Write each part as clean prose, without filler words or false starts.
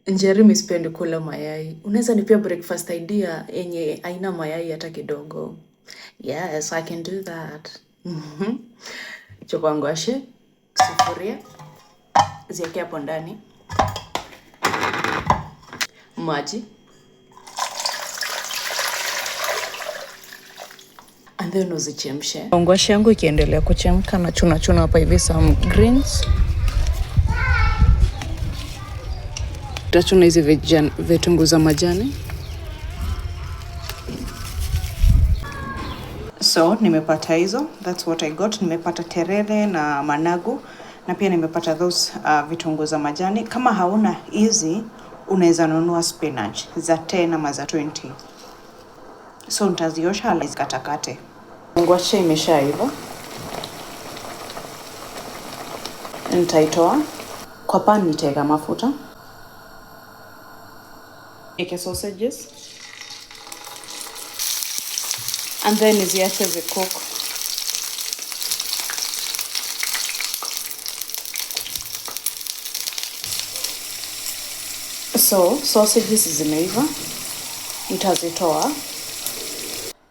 Jeremy sipendi kula mayai. Unaweza nipea breakfast idea yenye haina mayai hata kidogo? Yes, I can do that. Chukua ngwashe, sufuria, ziweke hapo ndani, maji, and then uzichemshe. Ngwashe yangu ikiendelea kuchemka na chuna hapa hivi some greens. Tutachuna hizi vitunguu za majani. So nimepata hizo, that's what I got. Nimepata terere na managu na pia nimepata those vitunguu za majani. Kama hauna hizi unaweza nunua spinach za 10 ama za 20. So nitaziosha alafu katakate. Ngwashe imeshaiva. Nitaitoa kwa pan, nitaweka mafuta. Eke sausages. And then niziache zikook. So sausages zimeiva, nitazitoa.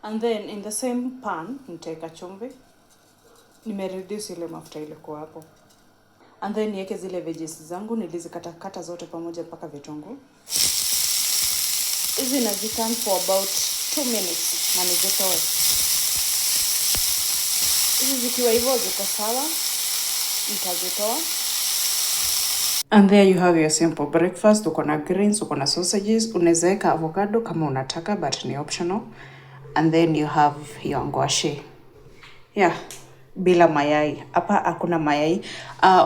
And then in the same pan nitaweka chumvi. Nimereduce ile mafuta ile kwa hapo. And then niweke zile veggies zangu nilizikatakata zote pamoja mpaka vitunguu. Hizi nazikan for about 2 minutes na nizitoe. Hizi zikiwa hivyo ziko sawa, nitazitoa. And there you have your simple breakfast. Uko na greens, uko na sausages, unaweza weka avocado kama unataka but ni optional. And then you have your ngwashe. Yeah, bila mayai. Hapa hakuna mayai.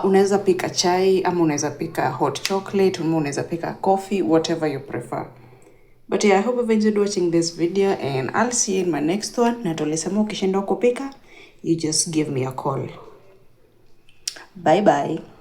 Unaweza pika chai ama unaweza pika hot chocolate, ama unaweza pika coffee, whatever you prefer. But yeah, I hope you've enjoyed watching this video and I'll see you in my next one. Na tulisema ukishindwa kupika, you just give me a call. Bye bye.